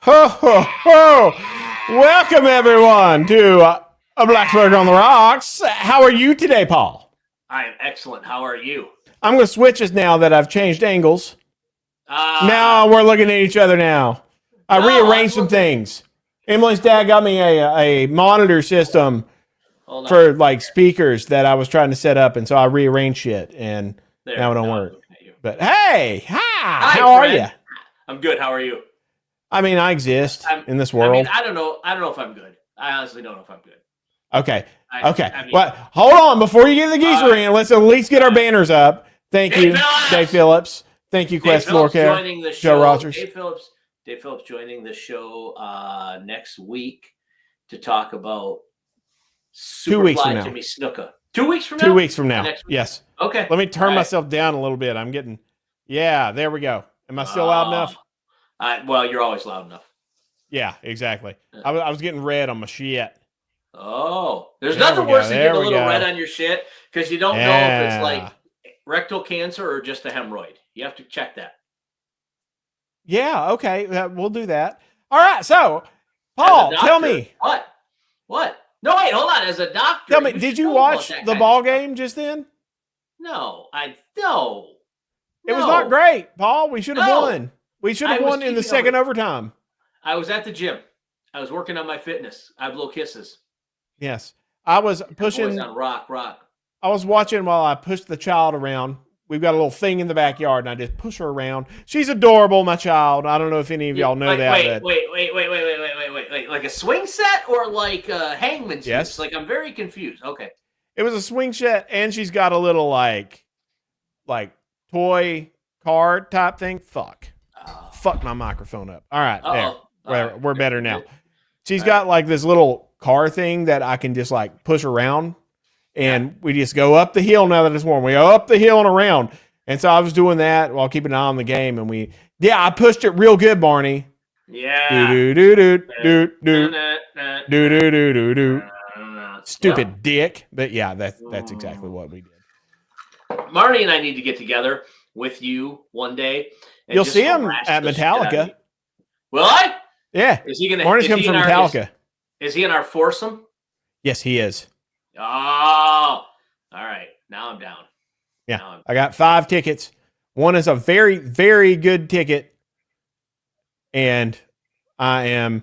Ho, ho, ho! Welcome, everyone, to a Blacksburg on the Rocks. How are you today, Paul? I am excellent. How are you? I'm going to switch us now that I've changed angles. Now we're looking at each other now. I rearranged some things. Emily's dad got me a monitor system for like speakers that I was trying to set up, and so I rearranged shit, and now it don't work. But hey, hi, how are you? I'm good. How are you? I mean, I exist in this world. I don't know if I'm good. I honestly don't know if I'm good. Okay. Well, hold on. Before you get the geezer in, let's at least get our banners up. Thank you, Dave Phillips. Thank you, Quest Floor Care. Joe Rogers. Dave Phillips joining the show next week to talk about Superfly 2 weeks from now. Jimmy Snuka. 2 weeks from now? 2 weeks from now. Yes. Okay. Let me turn myself down a little bit. I'm getting, there we go. Am I still loud enough? Well, you're always loud enough. Yeah, exactly. I was getting red on my shit. Oh, there's nothing worse than getting a little red on your shit because you don't know if it's like rectal cancer or just a hemorrhoid. You have to check that. Yeah, okay. We'll do that. All right, so, Paul, tell me. What? No, wait, hold on. As a doctor. Tell me, did you watch the ball game just then? No. It was not great, Paul. We should have won. We should have won in the second overtime. I was at the gym. I was working on my fitness. I blow kisses. Yes. I was pushing. On rock. I was watching while I pushed the child around. We've got a little thing in the backyard, and I just push her around. She's adorable, my child. I don't know if any of y'all know that. Wait. Like a swing set or like a hangman's? Yes. Like, I'm very confused. Okay. It was a swing set, and she's got a little like toy car type thing. Fuck my microphone up. All right, there. We're better now. She's got like this little car thing that I can just like push around, and we just go up the hill now that it's warm. We go up the hill and around. And so I was doing that while keeping an eye on the game, and I pushed it real good, Barney. Yeah. Do. Stupid dick. But yeah, that's exactly what we did. Marty and I need to get together with you one day. You'll see him at Metallica. Will I? Yeah. Is he gonna? Marty's coming from Metallica. Is he in our foursome? Yes, he is. Oh, all right. Now I'm down. Yeah, I got 5 tickets. One is a very, very good ticket, and I am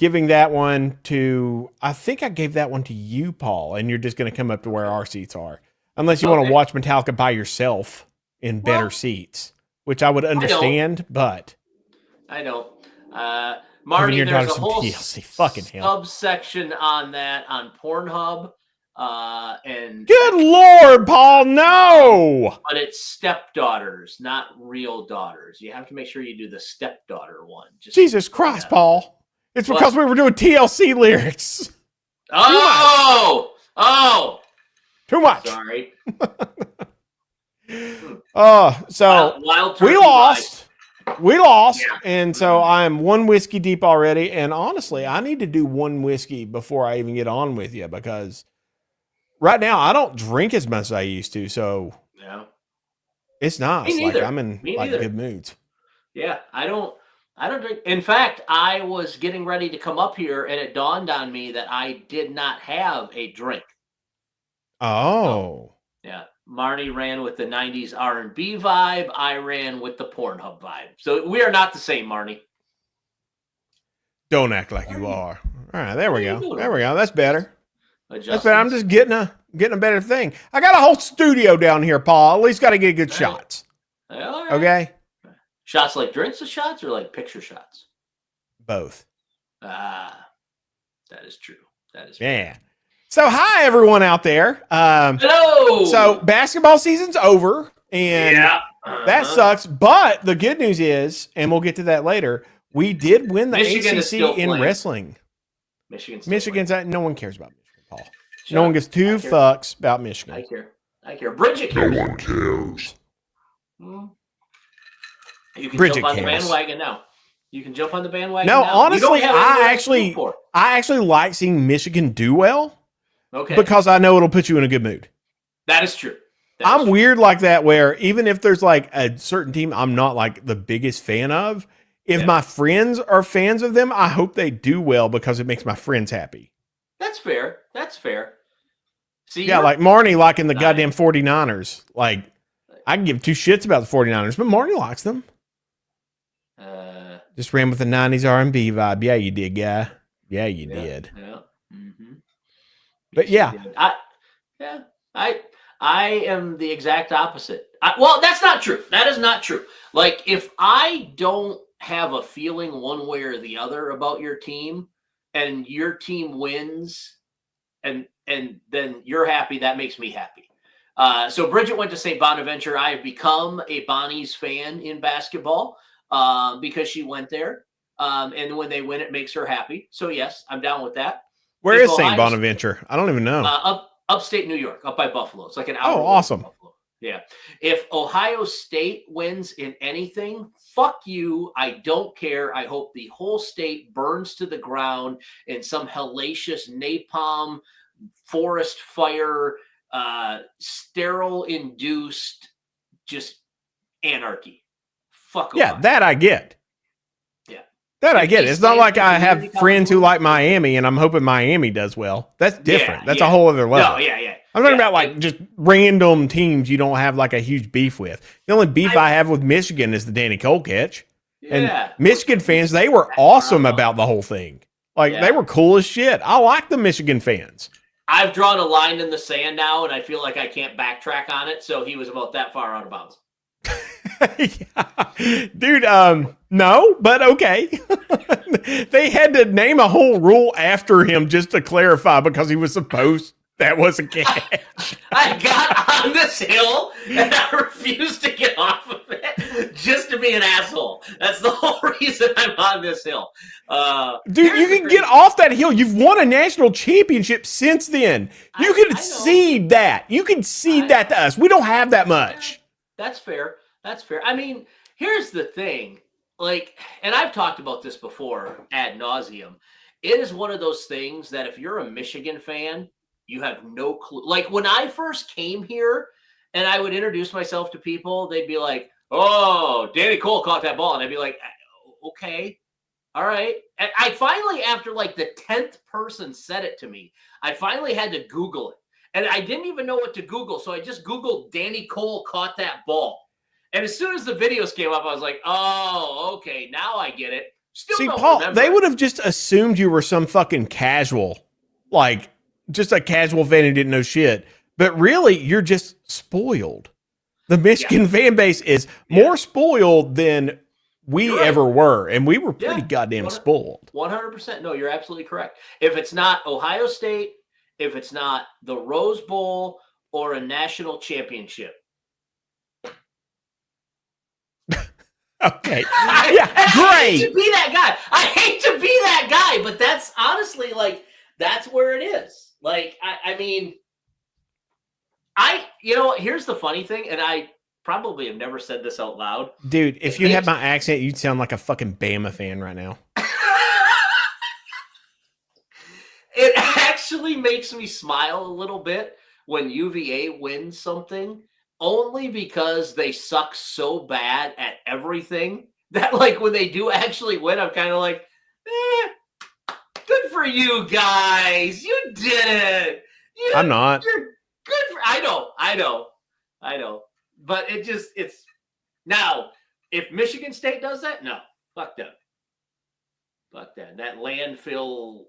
giving that one to. I think I gave that one to you, Paul, and you're just going to come up to where our seats are, unless you want to watch Metallica by yourself in better seats, which I would understand, but I don't. Marty, there's a whole subsection on that on Pornhub. And good Lord, Paul, no! But it's stepdaughters, not real daughters. You have to make sure you do the stepdaughter one. Jesus Christ, Paul. It's because we were doing TLC lyrics. Oh! Too much. Sorry. So we lost. We lost, and so I am 1 whiskey deep already. And honestly, I need to do 1 whiskey before I even get on with you, because right now I don't drink as much as I used to. So it's nice. Like I'm in good moods. Yeah, I don't drink. In fact, I was getting ready to come up here, and it dawned on me that I did not have a drink. Oh, yeah. Marty ran with the 90s R&B vibe. I ran with the Pornhub vibe. So we are not the same, Marty. Don't act like you are. All right, there we go. That's better. That's better. I'm just getting a better thing. I got a whole studio down here, Paul. At least got to get good shots. All right. Okay? Shots like drinks of shots or like picture shots? Both. That is true. That is true. So, hi, everyone out there. Hello! So, basketball season's over, and that sucks. But the good news is, and we'll get to that later, we did win the ACC in wrestling. Michigan's no one cares about Michigan, Paul. No one gives 2 fucks about Michigan. I care. Bridget cares. No one cares. You can jump on the bandwagon now. No, honestly, I actually like seeing Michigan do well. Okay. Because I know it'll put you in a good mood. That is true. I'm weird like that, where even if there's like a certain team I'm not like the biggest fan of, If my friends are fans of them, I hope they do well because it makes my friends happy. That's fair. That's fair. See, yeah, like Marnie liking the goddamn 49ers. Like, I can give two shits about the 49ers, but Marnie likes them. Just ran with the 90s R&B vibe. Yeah, you did, guy. Yeah, you did. Yeah. Mm-hmm. But yeah. I am the exact opposite. Well, that's not true. That is not true. Like, if I don't have a feeling one way or the other about your team and your team wins and then you're happy, that makes me happy. So Bridget went to St. Bonaventure. I have become a Bonnie's fan in basketball because she went there. And when they win, it makes her happy. So yes, I'm down with that. Where is St. Bonaventure? I don't even know. Upstate New York, up by Buffalo. It's like an hour. Oh, awesome. Yeah. If Ohio State wins in anything, fuck you. I don't care. I hope the whole state burns to the ground in some hellacious napalm, forest fire, sterile induced, just anarchy. Fuck yeah, Ohio. That I get. That I get. It's not like I have friends who like Miami and I'm hoping Miami does well. That's different. That's a whole other level. No, I'm talking about like just random teams you don't have like a huge beef with. The only beef I have with Michigan is the Danny Cole catch. And Michigan fans, they were awesome about the whole thing. Like they were cool as shit. I like the Michigan fans. I've drawn a line in the sand now and I feel like I can't backtrack on it. So he was about that far out of bounds. Yeah. Dude, no, but okay. They had to name a whole rule after him just to clarify because he was supposed that was a catch. I got on this hill and I refused to get off of it just to be an asshole. That's the whole reason I'm on this hill. Dude, you can get off that hill. You've won a national championship since then. You can cede that. You can cede that to us. We don't have that much. That's fair. That's fair. I mean, here's the thing. Like, and I've talked about this before ad nauseum. It is one of those things that if you're a Michigan fan, you have no clue. Like when I first came here and I would introduce myself to people, they'd be like, "Oh, Danny Cole caught that ball." And I'd be like, "Okay, all right." And I finally, after like the 10th person said it to me, I finally had to Google it. And I didn't even know what to Google. So I just Googled Danny Cole caught that ball. And as soon as the videos came up, I was like, "Oh, okay, now I get it." Still see, Paul, they would have just assumed you were some fucking casual, like just a casual fan who didn't know shit. But really, you're just spoiled. The Michigan fan base is more spoiled than we ever were. And we were pretty goddamn spoiled. 100%. No, you're absolutely correct. If it's not Ohio State, if it's not the Rose Bowl or a national championship. Okay. Great. I hate to be that guy. I hate to be that guy, but that's honestly like, that's where it is. Like, I mean, here's the funny thing, and I probably have never said this out loud. Dude, if you had my accent, you'd sound like a fucking Bama fan right now. It actually makes me smile a little bit when UVA wins something. Only because they suck so bad at everything that, like, when they do actually win, I'm kind of like, good for you guys. You did it. I'm not. You're good. I know. But it's now, if Michigan State does that, no, fuck them. Fuck that. That landfill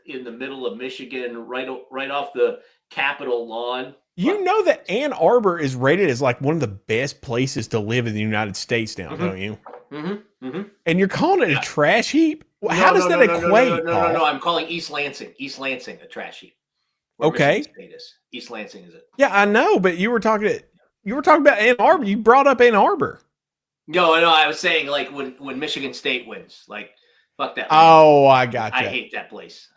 in the middle of Michigan, right off the Capitol lawn. You know that Ann Arbor is rated as like one of the best places to live in the United States now, don't you? Mm-hmm. Mm-hmm. And you're calling it a trash heap? How does that equate? No. I'm calling East Lansing. East Lansing a trash heap. Okay. East Lansing is it? Yeah, I know, but you were talking about Ann Arbor. You brought up Ann Arbor. No, I was saying like when Michigan State wins, like fuck that. Oh, I got you. I hate that place.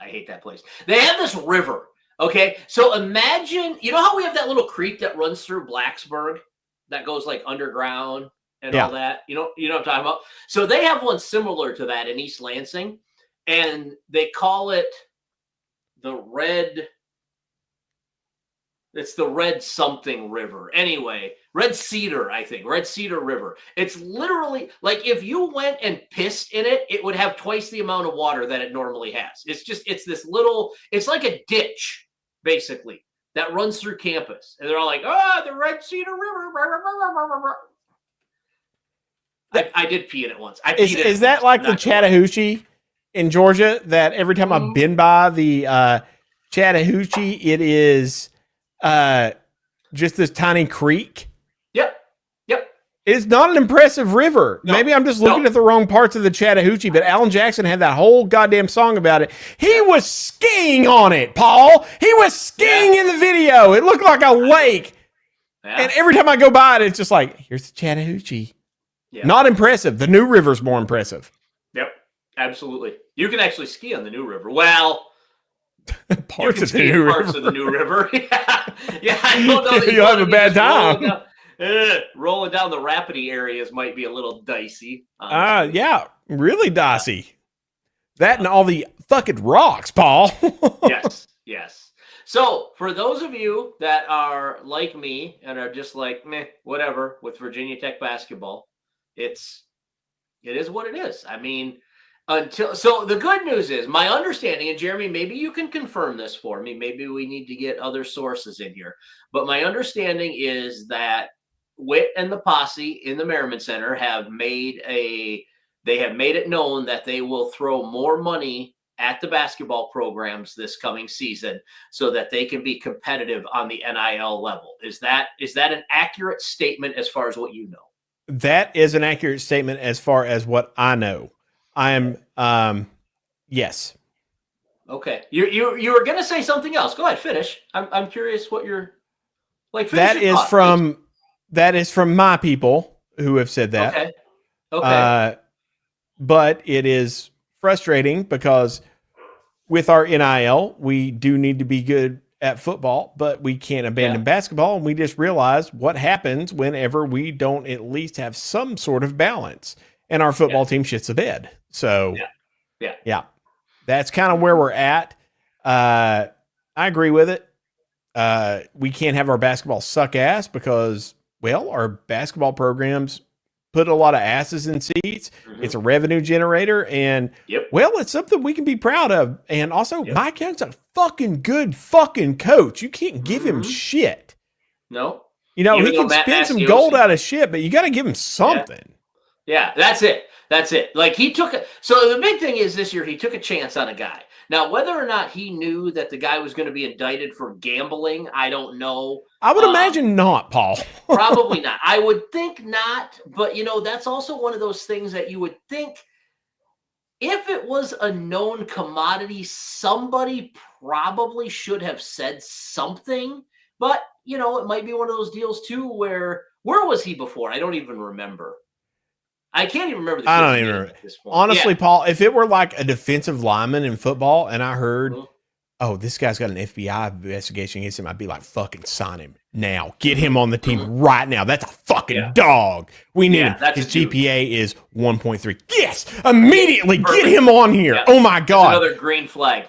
They have this river. Okay, so imagine, you know how we have that little creek that runs through Blacksburg that goes like underground and all that? You know what I'm talking about? So they have one similar to that in East Lansing, and they call it the Red It's the Red something river. Anyway, Red Cedar, I think. Red Cedar River. It's literally like if you went and pissed in it, it would have twice the amount of water that it normally has. It's this little, it's like a ditch, basically, that runs through campus. And they're all like, the Red Cedar River. I did pee in it once. Is that like the Chattahoochee in Georgia that every time I've been by the Chattahoochee, it is just this tiny creek? Yep. It's not an impressive river. No. Maybe I'm just looking at the wrong parts of the Chattahoochee, but Alan Jackson had that whole goddamn song about it. He was skiing on it, Paul. He was skiing in the video. It looked like a lake. Yeah. And every time I go by it, it's just like, here's the Chattahoochee. Yeah. Not impressive. The new river's more impressive. Yep, absolutely. You can actually ski on the new river. Well, parts of the new river. Parts of the new river. Yeah. I don't know that you'll have a bad time. Rolling down the rapidy areas might be a little dicey. Yeah, really dicey. That and all the fucking rocks, Paul. Yes. So, for those of you that are like me and are just like, meh, whatever, with Virginia Tech basketball, it is what it is. I mean, so the good news is, my understanding, and Jeremy, maybe you can confirm this for me. Maybe we need to get other sources in here. But my understanding is that Witt and the posse in the Merriman Center have made it known that they will throw more money at the basketball programs this coming season so that they can be competitive on the NIL level. Is that an accurate statement as far as what you know? That is an accurate statement as far as what I know. Yes. Okay. You were going to say something else. Go ahead, finish. I'm curious what you're like. That is from my people who have said that. Okay. But it is frustrating because with our NIL, we do need to be good at football, but we can't abandon basketball. And we just realized what happens whenever we don't at least have some sort of balance and our football team shits the bed. So yeah, that's kind of where we're at. I agree with it. We can't have our basketball suck ass because, well, our basketball programs put a lot of asses in seats. Mm-hmm. It's a revenue generator, and well, it's something we can be proud of. And also, Mike Young's a fucking good fucking coach. You can't give him shit. No, he can spin some gold out of shit, but you got to give him something. Yeah, that's it. Like he took it. So the big thing is this year he took a chance on a guy. Now, whether or not he knew that the guy was going to be indicted for gambling, I don't know. I would imagine not, Paul. Probably not. I would think not. But, that's also one of those things that you would think if it was a known commodity, somebody probably should have said something. But, it might be one of those deals, too, where was he before? I don't even remember. I can't even remember. I don't even remember at this point. Honestly, Paul, if it were like a defensive lineman in football and I heard, this guy's got an FBI investigation against him, I'd be like, fucking sign him now. Get him on the team right now. That's a fucking dog. We need him. His GPA is 1.3. Yes, immediately get him on here. Yeah. Oh, my God. That's another green flag.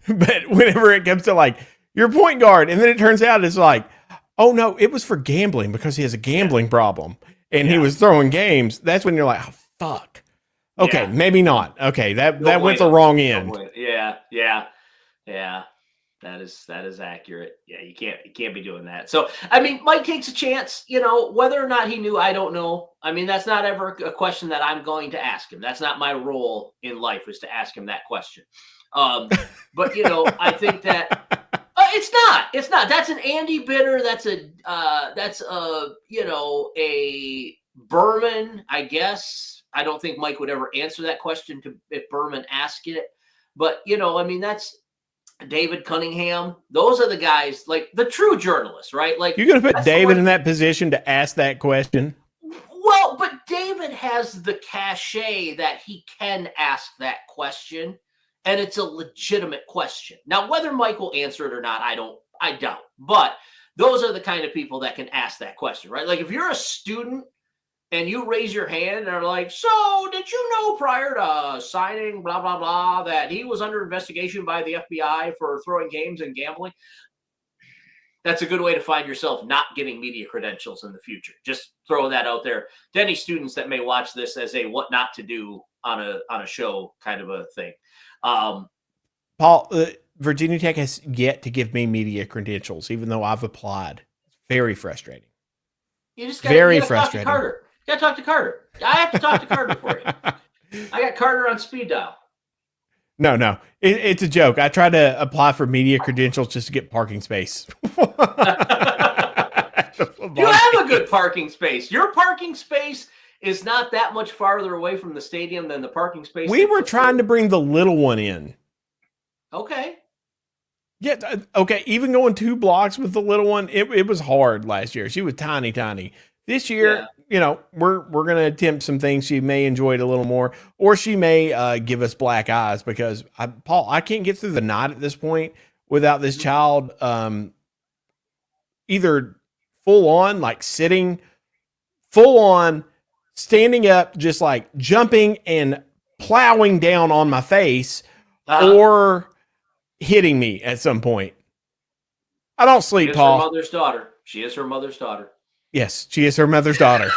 But whenever it comes to like your point guard, and then it turns out it's like, oh, no, it was for gambling because he has a gambling problem. And he was throwing games. That's when you're like, oh, fuck. Okay, maybe not. Okay, that went the wrong end. Yeah. That is accurate. Yeah, you can't be doing that. So, I mean, Mike takes a chance. Whether or not he knew, I don't know. I mean, that's not ever a question that I'm going to ask him. That's not my role in life, is to ask him that question. But I think that. It's not. That's an Andy Bitter. That's a Berman, I guess. I don't think Mike would ever answer that question if Berman asked it. But, that's David Cunningham. Those are the guys, like the true journalists, right? Like you're going to put David in that position to ask that question. Well, but David has the cachet that he can ask that question. And it's a legitimate question. Now, whether Mike will answer it or not, I doubt. But those are the kind of people that can ask that question, right? Like if you're a student and you raise your hand and are like, so did you know prior to signing blah, blah, blah, that he was under investigation by the FBI for throwing games and gambling? that's a good way to find yourself not getting media credentials in the future. Just throw that out there to any students that may watch this as a what not to do on a show kind of a thing. Paul, Virginia Tech has yet to give me media credentials, even though I've applied. It's very frustrating. You just got frustrating. Talk to Carter. You got to talk to Carter. I have to talk to Carter for you. I got Carter on speed dial. No. It's a joke. I tried to apply for media credentials just to get parking space. You have a good parking space. Your parking space is not that much farther away from the stadium than the parking space. We were trying to bring the little one in. Okay. Yeah. Okay. Even going 2 blocks with the little one, it was hard last year. She was tiny. This year, we're going to attempt some things. She may enjoy it a little more, or she may give us black eyes because Paul, I can't get through the night at this point without this child either full on, like sitting, full on, standing up, just like jumping and plowing down on my face, or hitting me at some point. I don't sleep, Paul. Her mother's daughter. She is her mother's daughter. Yes, she is her mother's daughter.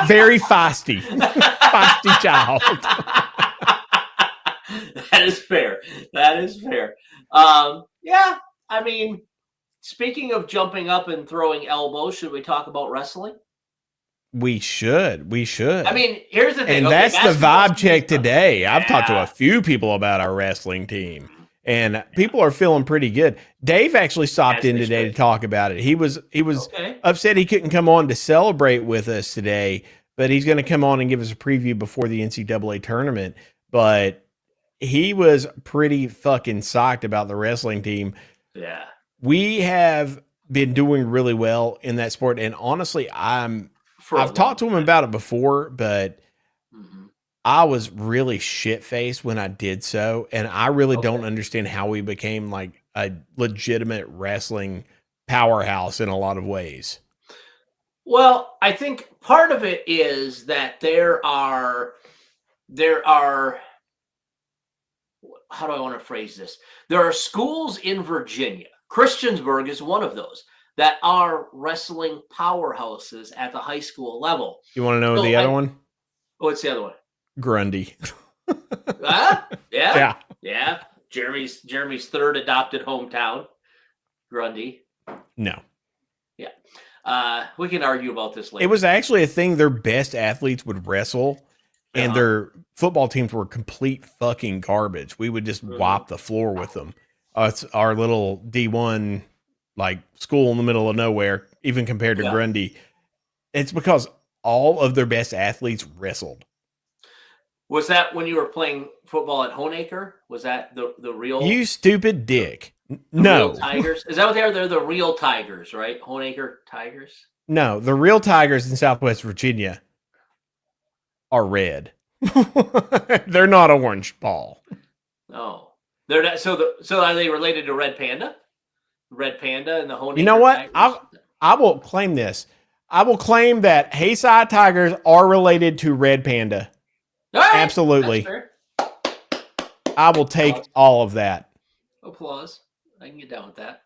Very feisty. Feisty child. That is fair. Yeah, I mean, speaking of jumping up and throwing elbows, should we talk about wrestling? We should. I mean, here's the thing. And that's the vibe check today. I've talked to a few people about our wrestling team, and people are feeling pretty good. Dave actually stopped in today to talk about it. He was upset he couldn't come on to celebrate with us today, but he's going to come on and give us a preview before the NCAA tournament. But he was pretty fucking psyched about the wrestling team. Yeah. We have been doing really well in that sport, and honestly, I've talked to him about it before, but I was really shit-faced when I did so, and I really don't understand how we became like a legitimate wrestling powerhouse in a lot of ways. Well, I think part of it is that there are how do I want to phrase this? There are schools in Virginia. Christiansburg is one of those that are wrestling powerhouses at the high school level. You want to know the other one? What's the other one? Grundy. Yeah. Jeremy's third adopted hometown, Grundy. No. Yeah. We can argue about this later. It was actually a thing. Their best athletes would wrestle, and their football teams were complete fucking garbage. We would just wipe the floor with them. It's our little D1 like school in the middle of nowhere, even compared to Grundy. It's because all of their best athletes wrestled. Was that when you were playing football at Honaker? Was that the real? You stupid dick. No. Real Tigers? Is that what they are? They're the real Tigers, right? Honaker Tigers? No, the real Tigers in Southwest Virginia are red. They're not orange, Paul. No. They're not, so are they related to Red Panda? Red Panda and the Honaker. You know what? Tigers? I will claim this. I will claim that Hayside Tigers are related to Red Panda. Right, absolutely. I will take all of that. Applause. I can get down with that.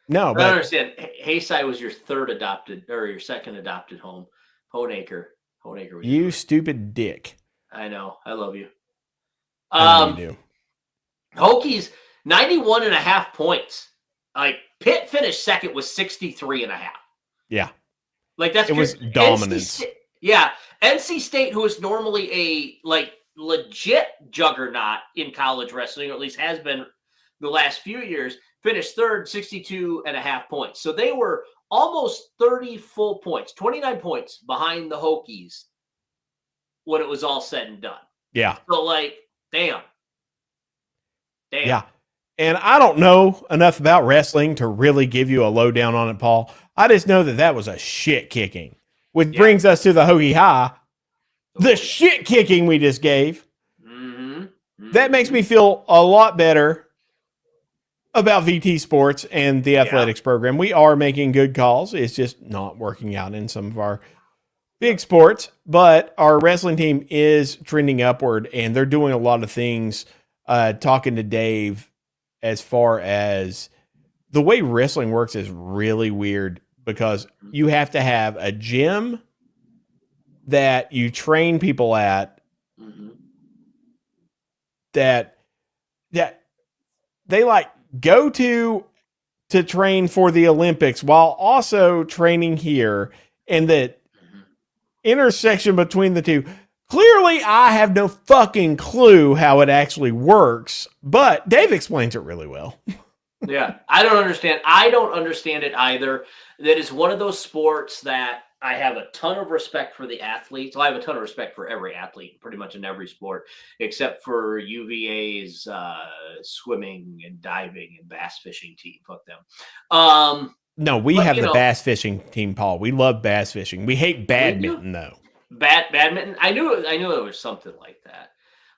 No, but I don't understand. Hayside was your third adopted or your second adopted home. Honaker was you stupid dick. I know. I love you. I know you do. Hokies 91.5 points. Like Pitt finished second with 63.5. Yeah. Like it was dominance. NC State, who is normally a like legit juggernaut in college wrestling, or at least has been the last few years, finished third, 62.5 points. So they were almost 30 full points, 29 points behind the Hokies when it was all said and done. Yeah. So like, damn. Yeah. And I don't know enough about wrestling to really give you a lowdown on it, Paul. I just know that was a shit kicking, which brings us to the Hokie High. The shit kicking we just gave. That makes me feel a lot better about VT Sports and the athletics program. We are making good calls. It's just not working out in some of our big sports, but our wrestling team is trending upward, and they're doing a lot of things. Talking to Dave as far as the way wrestling works is really weird because you have to have a gym that you train people at that they like go to train for the Olympics while also training here, and the intersection between the two. Clearly, I have no fucking clue how it actually works, but Dave explains it really well. Yeah, I don't understand. I don't understand it either. That is one of those sports that I have a ton of respect for the athletes. Well, I have a ton of respect for every athlete, pretty much in every sport, except for UVA's swimming and diving and bass fishing team. Fuck them. No, we have the bass fishing team, Paul. We love bass fishing. We hate badminton, though. Badminton? I knew it was something like that.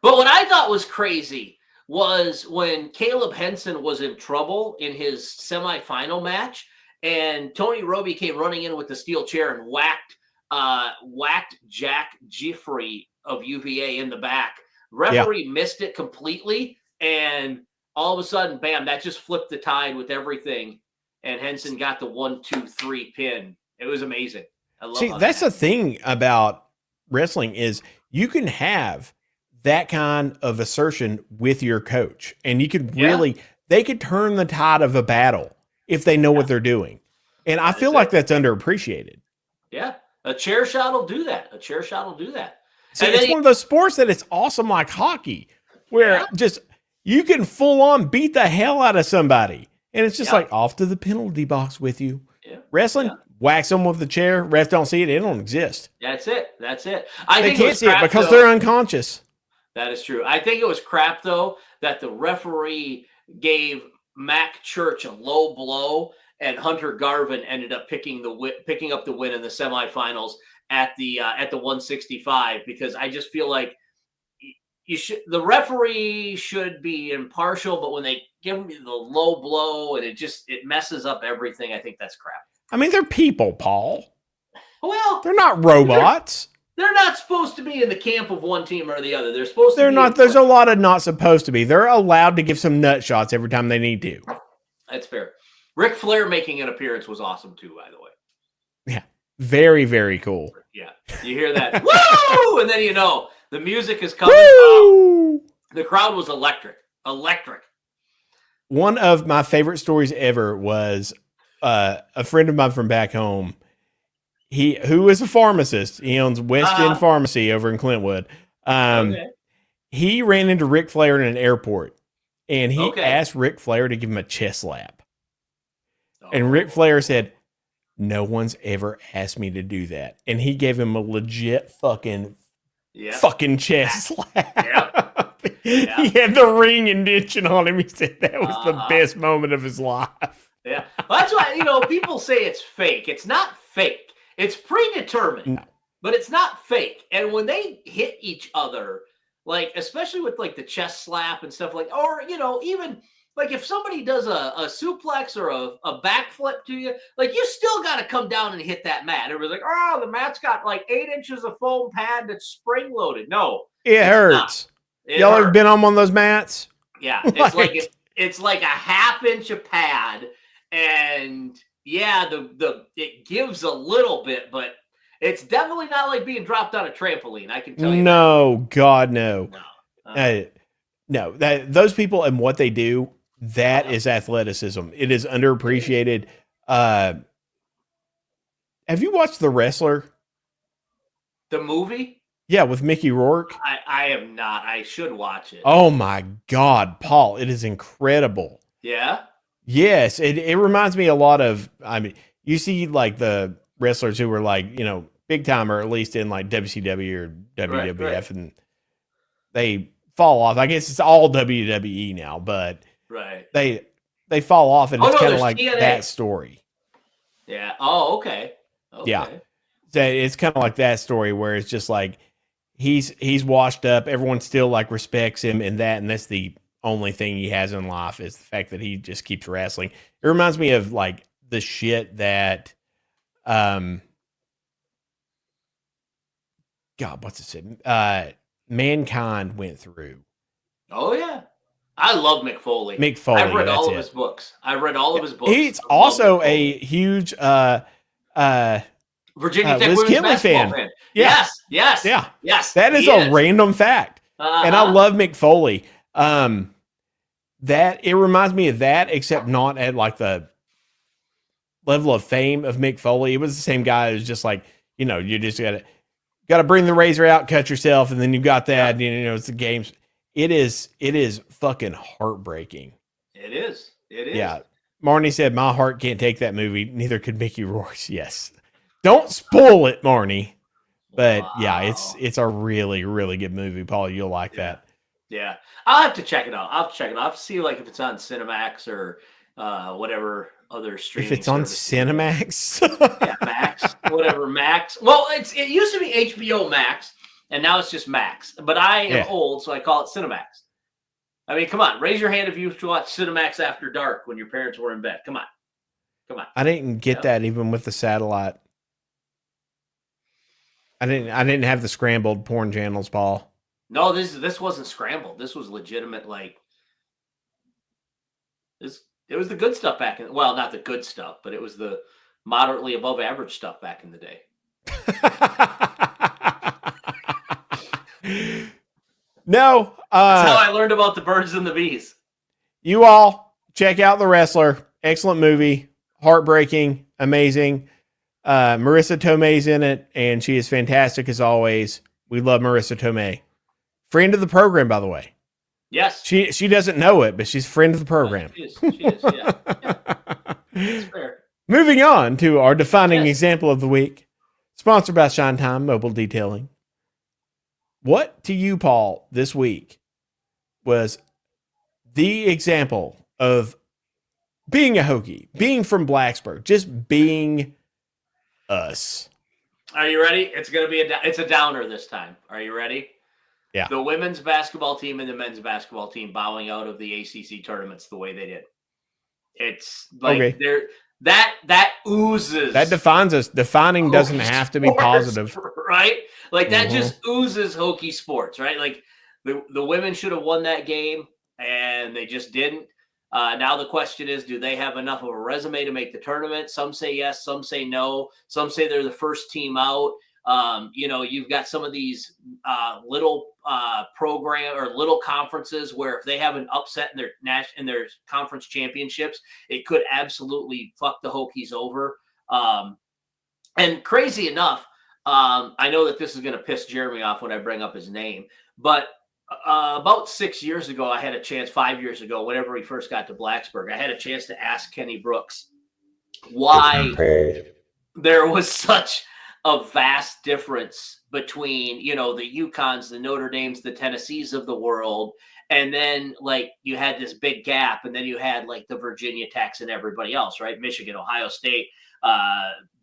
But what I thought was crazy was when Caleb Henson was in trouble in his semifinal match, and Tony Roby came running in with the steel chair and whacked Jack Giffrey of UVA in the back. Referee missed it completely, and all of a sudden, bam, that just flipped the tide with everything. And Henson got the 1-2-3 pin. It was amazing. I love. See, that's the thing about wrestling is you can have that kind of assertion with your coach, and you could they could turn the tide of a battle if they know what they're doing. And I feel like that's underappreciated. Yeah. A chair shot will do that. See, it's one of those sports that it's awesome, like hockey, where just you can full on beat the hell out of somebody. And it's just like off to the penalty box with you. Yeah. Wrestling, wax them with the chair. Refs don't see it. It don't exist. That's it. They can't see it because they're unconscious. That is true. I think it was crap, though, that the referee gave Mac Church a low blow, and Hunter Garvin ended up picking up the win in the semifinals at the 165, because I just feel like the referee should be impartial, but when they give me the low blow and it messes up everything, I think that's crap. I mean, they're people, Paul. Well, they're not robots. They're not supposed to be in the camp of one team or the other. They're supposed to. They're not. There's a lot of not supposed to be. They're allowed to give some nut shots every time they need to. That's fair. Ric Flair making an appearance was awesome too, by the way. Yeah, very, very cool. Yeah, you hear that? Woo! And then the music is coming. The crowd was electric. One of my favorite stories ever was a friend of mine from back home. Who is a pharmacist. He owns West End Pharmacy over in Clintwood. He ran into Ric Flair in an airport, and he asked Ric Flair to give him a chest slap. And Ric Flair said, "No one's ever asked me to do that." And he gave him a legit fucking chest slap. He had the ring indention on him. He said that was the best moment of his life. Yeah. Well, that's why, people say it's fake. It's not fake. It's predetermined, but it's not fake. And when they hit each other, like, especially with like the chest slap and stuff or, even like if somebody does a suplex or a backflip to you, like you still got to come down and hit that mat. Everybody's like, oh, the mat's got like 8 inches of foam pad that's spring loaded. No, it hurts. Y'all ever been on one of those mats? Yeah. It's like a half inch of pad, and it gives a little bit, but it's definitely not like being dropped on a trampoline. I can tell you. No, God, no. No, those people and what they do, that is athleticism. It is underappreciated. Have you watched The Wrestler? The movie? Yeah, with Mickey Rourke. I have not. I should watch it. Oh my God, Paul, it is incredible. Yeah? Yes, it reminds me a lot of, you see like the wrestlers who were like, big time, or at least in like WCW or WWF, and they fall off. I guess it's all WWE now, but they fall off, and it's kind of like TNA. That story. Yeah. Oh, okay. Yeah. So it's kind of like that story where it's just like he's washed up. Everyone still like respects him, and that's the only thing he has in life is the fact that he just keeps wrestling. It reminds me of like the shit that, God, what's it? Mankind went through. Oh yeah, I love Mick Foley. I've read all of his books. He's also a huge Virginia Tech Liz women's Kinley basketball fan. Yeah. Yes. That is a random fact. And I love Mick Foley. That it reminds me of that, except not at like the level of fame of Mick Foley. It was the same guy who's just like, you just gotta bring the razor out, cut yourself, and then you got that. Yeah. It's the games. It is fucking heartbreaking. It is. Yeah. Marnie said, "My heart can't take that movie. Neither could Mickey Rourke's." Yes. Don't spoil it, Marnie. But yeah, it's a really, really good movie, Paul. You'll like that. Yeah. I'll have to check it out. I'll have to see like if it's on Cinemax or whatever other streaming. If it's on Cinemax. Yeah, Max. Whatever, Max. Well, it used to be HBO Max, and now it's just Max. But I am old, so I call it Cinemax. I mean, come on. Raise your hand if you used to watch Cinemax After Dark when your parents were in bed. Come on. I didn't get that even with the satellite. I didn't have the scrambled porn channels, Paul. No, this wasn't scrambled. This was legitimate. Like this, it was the good stuff back in. Well, not the good stuff, but it was the moderately above average stuff back in the day. No, that's how I learned about the birds and the bees. You all check out The Wrestler. Excellent movie, heartbreaking, amazing. Marissa Tomei's in it, and she is fantastic as always. We love Marissa Tomei. Friend of the program, by the way. Yes. She doesn't know it, but she's a friend of the program. She is, yeah. That's fair. Moving on to our defining example of the week. Sponsored by Shine Time Mobile Detailing. What to you, Paul, this week was the example of being a Hokie, being from Blacksburg, just being us? Are you ready? It's going to be it's a downer this time. Are you ready? Yeah. The women's basketball team and the men's basketball team bowing out of the ACC tournaments the way they did. It's like that oozes. That defines us. Defining doesn't have to be positive. Right? Like that just oozes Hokie sports, right? Like the women should have won that game and they just didn't. Now the question is, do they have enough of a resume to make the tournament? Some say yes, some say no. Some say they're the first team out. You've got some of these little program or little conferences where if they have an upset in their conference championships, it could absolutely fuck the Hokies over. And crazy enough, I know that this is going to piss Jeremy off when I bring up his name, but about 6 years ago, 5 years ago, whenever we first got to Blacksburg, I had a chance to ask Kenny Brooks why there was such a vast difference between, the UConns, the Notre Dames, the Tennessees of the world. And then like you had this big gap, and then you had like the Virginia Techs and everybody else, right? Michigan, Ohio State,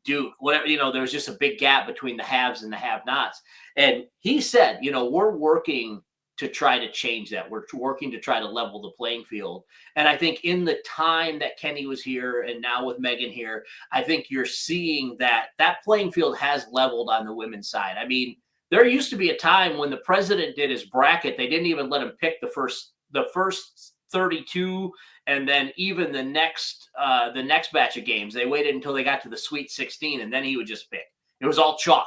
Duke, whatever, there was just a big gap between the haves and the have-nots. And he said, we're working to try to change that. We're working to try to level the playing field. And I think in the time that Kenny was here and now with Megan here, I think you're seeing that playing field has leveled on the women's side. I mean, there used to be a time when the president did his bracket, they didn't even let him pick the first 32, and then even the next batch of games. They waited until they got to the Sweet 16, and then he would just pick. It was all chalk.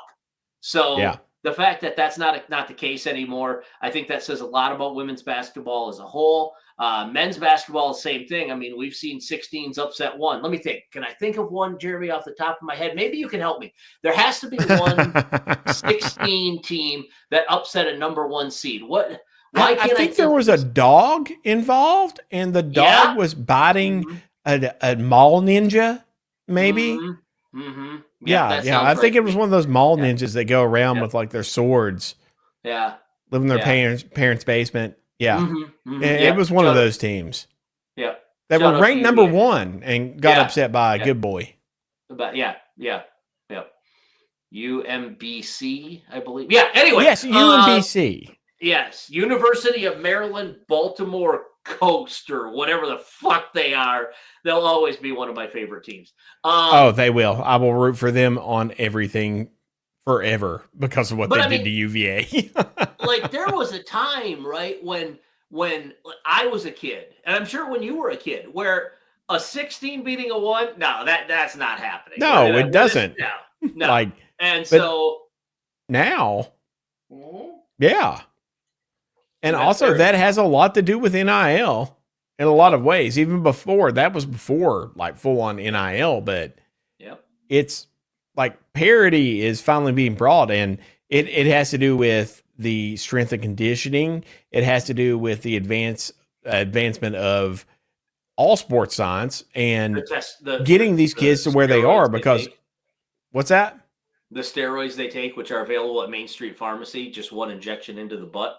So the fact that that's not the case anymore, I think that says a lot about women's basketball as a whole. Men's basketball, same thing. I mean, we've seen 16s upset one. Let me think. Can I think of one, Jeremy, off the top of my head? Maybe you can help me. There has to be one 16 team that upset a number one seed. Why can't I think there was a dog involved, and the dog was biting a mall ninja, maybe. Mm-hmm. Yeah. I think it was one of those mall ninjas that go around with like their swords. Yeah. Live in their parents' basement. Yeah. It was one of those teams. Yeah. That were ranked number one and got upset by a good boy. But yeah. UMBC, I believe. Yeah. Anyway. Yes, UMBC. Yes. University of Maryland, Baltimore Coast, or whatever the fuck they are. They'll always be one of my favorite teams. They will. I will root for them on everything forever because of what they did to UVA. Like there was a time, right, when when I was a kid, and I'm sure when you were a kid, where a 16 beating a 1, no, that's not happening. No, it doesn't. No. Like, and so now, yeah. And also that has a lot to do with NIL in a lot of ways. Even before, that was before like full on NIL, but it's like parity is finally being brought, and it has to do with the strength and conditioning. It has to do with the advancement of all sports science and getting these kids to where they are, because what's that? The steroids they take, which are available at Main Street Pharmacy, just one injection into the butt.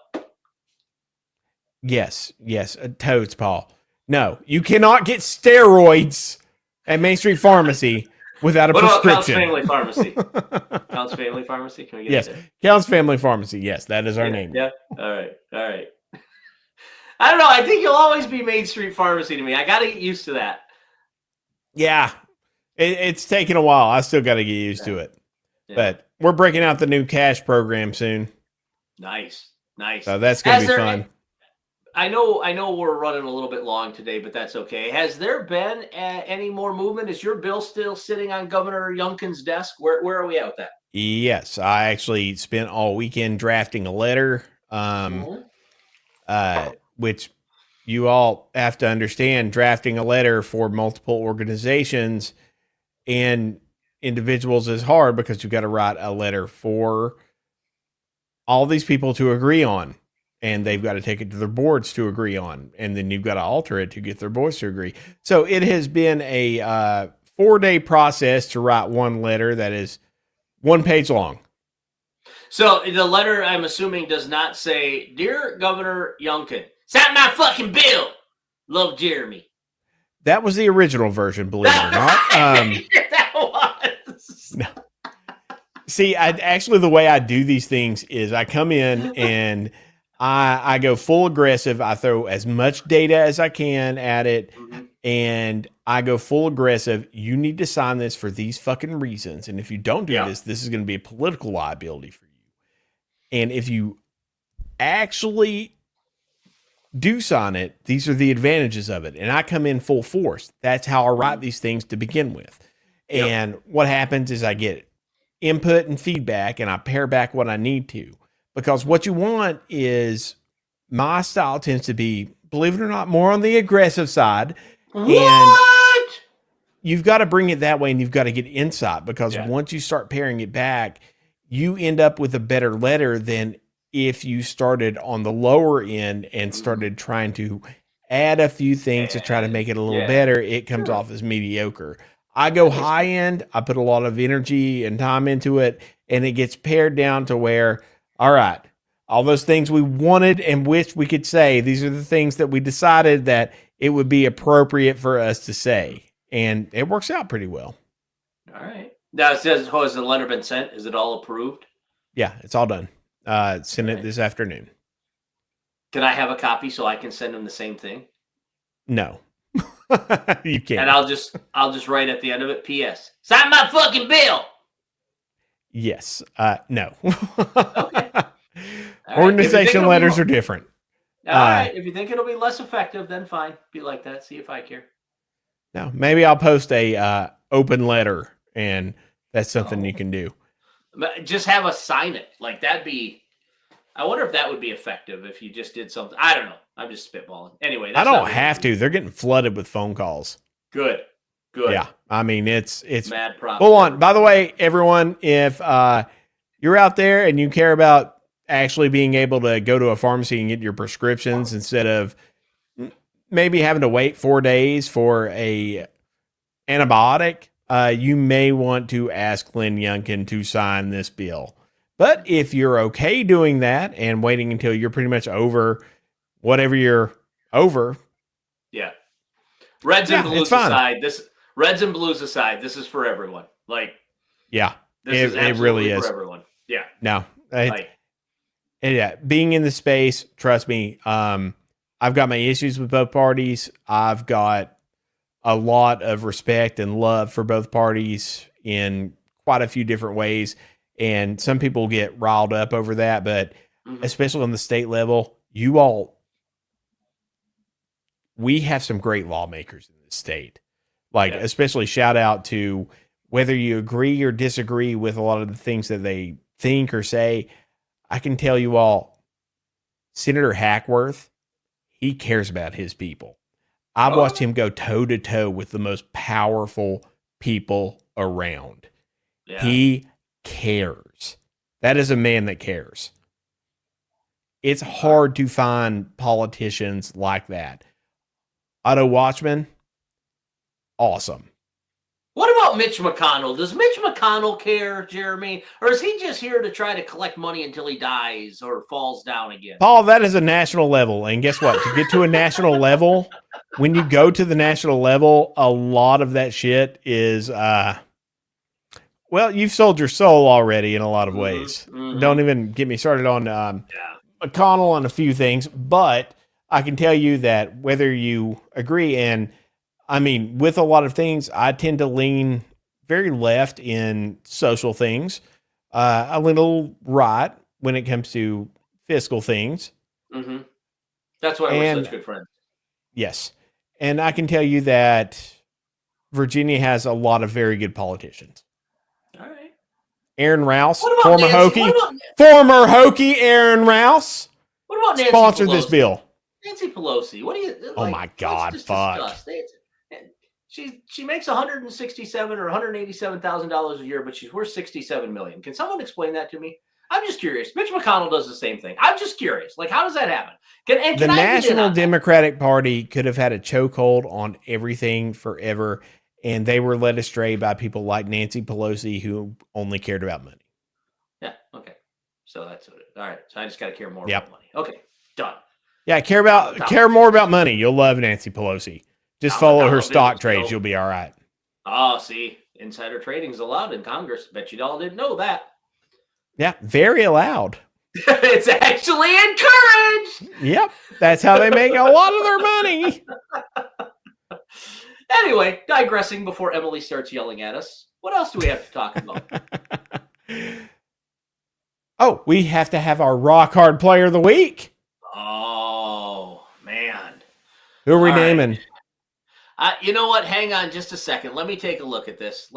Yes. Toads, Paul. No, you cannot get steroids at Main Street Pharmacy without a prescription. Counts Family Pharmacy. Counts Family Pharmacy. Can we get that? Counts Family Pharmacy. Yes, that is our name. Yeah. All right. I don't know. I think you'll always be Main Street Pharmacy to me. I got to get used to that. Yeah, it's taken a while. I still got to get used to it. Yeah. But we're breaking out the new cash program soon. Nice. So that's going to be fun. I know we're running a little bit long today, but that's okay. Has there been any more movement? Is your bill still sitting on Governor Youngkin's desk? Where are we at with that? Yes, I actually spent all weekend drafting a letter, which you all have to understand. Drafting a letter for multiple organizations and individuals is hard, because you've got to write a letter for all these people to agree on. And they've got to take it to their boards to agree on. And then you've got to alter it to get their boards to agree. So it has been a 4-day process to write one letter that is 1 page long. So the letter, I'm assuming, does not say, "Dear Governor Youngkin, sign my fucking bill. Love, Jeremy." That was the original version, believe it or not. That was. No. See, actually, the way I do these things is I come in and I go full aggressive. I throw as much data as I can at it, and I go full aggressive. You need to sign this for these fucking reasons. And if you don't do this is going to be a political liability for you. And if you actually do sign it, these are the advantages of it. And I come in full force. That's how I write these things to begin with. And what happens is I get input and feedback, and I pare back what I need to. Because what you want is, my style tends to be, believe it or not, more on the aggressive side. What? And you've got to bring it that way, and you've got to get insight, because once you start paring it back, you end up with a better letter than if you started on the lower end and started trying to add a few things to try to make it a little better. It comes off as mediocre. I go high end. I put a lot of energy and time into it, and it gets pared down to where, all right, all those things we wanted and wished we could say, these are the things that we decided that it would be appropriate for us to say. And it works out pretty well. All right. Now, it says, has the letter been sent? Is it all approved? Yeah, it's all done. Send it this afternoon. Can I have a copy so I can send them the same thing? No. You can't. And I'll just write at the end of it, P.S. Sign my fucking bill. Yes. No. Okay. Organization letters are different. All right. If you think it'll be less effective, then fine. Be like that. See if I care. No, maybe I'll post a open letter, and that's something you can do. Just have us sign it. Like, that'd be. I wonder if that would be effective if you just did something. I don't know. I'm just spitballing. Anyway, I don't have to. They're getting flooded with phone calls. Good. Yeah, I mean it's mad props. Hold on. By the way, everyone, if you're out there and you care about actually being able to go to a pharmacy and get your prescriptions instead of maybe having to wait 4 days for a antibiotic, you may want to ask Lynn Youngkin to sign this bill. But if you're okay doing that and waiting until you're pretty much over whatever you're over. Yeah. Reds and blues aside, Reds and blues aside, this is for everyone. Like, yeah, this it really is for everyone. Yeah. No, yeah, being in the space, trust me, I've got my issues with both parties. I've got a lot of respect and love for both parties in quite a few different ways. And some people get riled up over that, but especially on the state level, you all we have some great lawmakers in this state. Like, especially shout out to whether you agree or disagree with a lot of the things that they think or say. I can tell you all, Senator Hackworth, he cares about his people. I've watched him go toe to toe with the most powerful people around. Yeah. He cares. That is a man that cares. It's hard to find politicians like that. Otto Watchman, awesome. What about Mitch McConnell? Does Mitch McConnell care, Jeremy? Or is he just here to try to collect money until he dies or falls down again? Paul, that is a national level. And guess what? To get to a national level, when you go to the national level, a lot of that shit is, well, you've sold your soul already in a lot of ways. Mm-hmm. Don't even get me started on McConnell on a few things. But I can tell you that whether you agree, and I mean, with a lot of things, I tend to lean very left in social things, a little right when it comes to fiscal things. Mm-hmm. That's why we're such good friends. Yes. And I can tell you that Virginia has a lot of very good politicians. All right. Aaron Rouse, former Hokie Aaron Rouse. What about Nancy sponsored Pelosi? This bill? Nancy Pelosi. What do you? Like, oh my God! Fuck. She makes $167,000 or $187,000 a year, but she's worth $67 million. Can someone explain that to me? I'm just curious. Mitch McConnell does the same thing. I'm just curious. Like, how does that happen? The National Democratic Party could have had a chokehold on everything forever, and they were led astray by people like Nancy Pelosi who only cared about money. Yeah. Okay. So that's what it is. All right. So I just got to care more about money. Okay. Done. Yeah. Care more about money. You'll love Nancy Pelosi. Just follow her stock trades. You'll be all right. Oh, see, insider trading is allowed in Congress. Bet you all didn't know that. Yeah, very allowed. It's actually encouraged. Yep, that's how they make a lot of their money. Anyway, digressing before Emily starts yelling at us. What else do we have to talk about? Oh, we have to have our rock hard player of the week. Oh, man. Who are we naming? You know what? Hang on just a second. Let me take a look at this.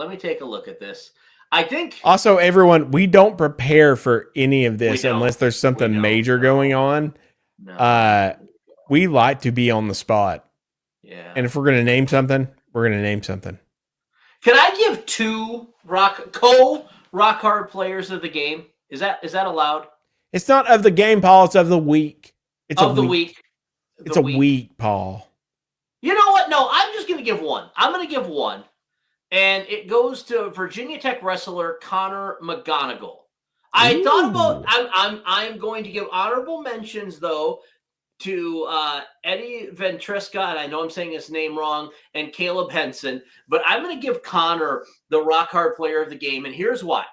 I think... Also, everyone, we don't prepare for any of this unless there's something major going on. No. We like to be on the spot. Yeah. And if we're going to name something, we're going to name something. Can I give two rock hard players of the game? Is that allowed? It's not of the game, Paul. It's of the week. It's of the week. It's a week, Paul. You know what? No, I'm just going to give one. I'm going to give one. And it goes to Virginia Tech wrestler Connor McGonigal. I thought about I'm going to give honorable mentions though to Eddie Ventresca, and I know I'm saying his name wrong, and Caleb Henson, but I'm going to give Connor the rock hard player of the game, and here's why.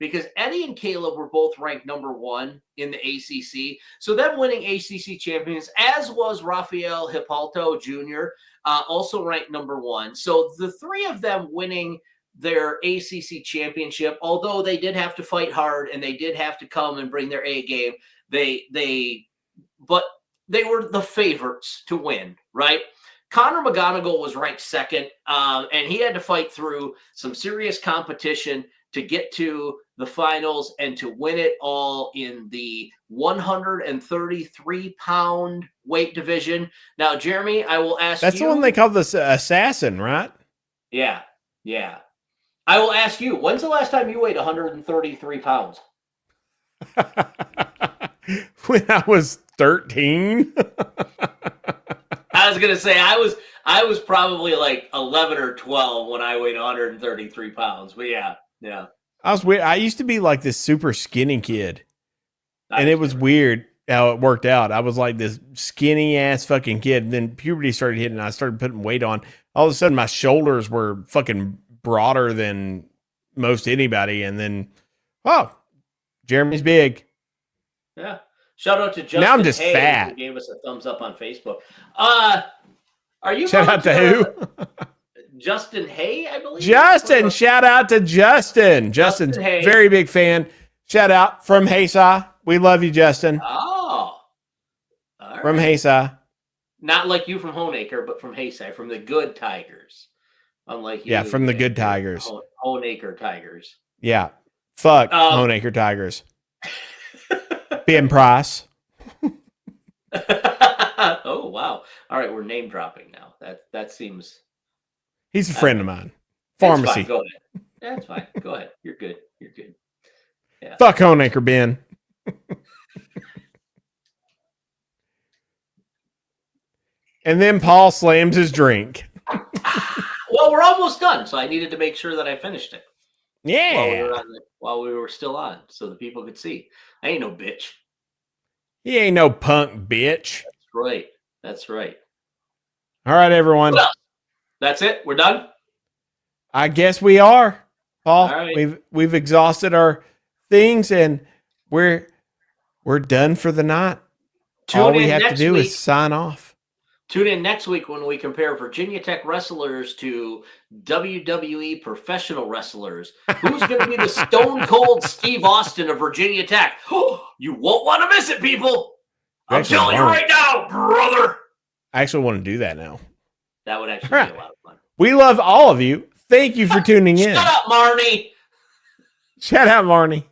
Because Eddie and Caleb were both ranked number 1 in the ACC. So them winning ACC champions, as was Rafael Hipalto Jr., also ranked number 1. So the three of them winning their ACC championship, although they did have to fight hard and they did have to come and bring their A game, but they were the favorites to win, right? Connor McGonigal was ranked 2nd, and he had to fight through some serious competition to get to the finals and to win it all in the 133-pound weight division. Now, Jeremy, I will ask you. That's the one they call the assassin, right? Yeah. I will ask you, when's the last time you weighed 133 pounds? When I was 13. I was going to say, I was probably like 11 or 12 when I weighed 133 pounds. But yeah. I was weird. I used to be like this super skinny kid. And it was weird how it worked out. I was like this skinny ass fucking kid. And then puberty started hitting and I started putting weight on. All of a sudden my shoulders were fucking broader than most anybody. And then, Jeremy's big. Yeah. Shout out to Justin. Now I'm just fat. Who gave us a thumbs up on Facebook. Are you shout out to who? Justin Hay, I believe. Justin, shout out to Justin. Justin's a very big fan. Shout out from Haysa. We love you, Justin. Oh, all right. From Haysa. Not like you from Honaker, but from Hayside, from the good Tigers. Unlike you. Yeah, from the good Tigers. Honaker Tigers. Yeah. Fuck Honaker Tigers. Ben Price. Oh, wow. All right, we're name dropping now. That seems... He's a friend of mine. Pharmacy. Fine. Go ahead. That's fine. Go ahead. You're good. You're good. Yeah. Fuck Honaker, Ben. And then Paul slams his drink. Well, we're almost done, so I needed to make sure that I finished it. Yeah. While we were still on, so the people could see. I ain't no bitch. He ain't no punk bitch. That's right. That's right. All right, everyone. Well, that's it. We're done. I guess we are, Paul. All right. We've exhausted our things, and we're done for the night. All we have to do is sign off. Tune in next week when we compare Virginia Tech wrestlers to WWE professional wrestlers. Who's going to be the Stone Cold Steve Austin of Virginia Tech? You won't want to miss it, people. I'm telling you right now, brother. I actually want to do that now. That would actually be a lot of fun. We love all of you. Thank you for tuning in. Shut up, Marnie. Shout out, Marnie.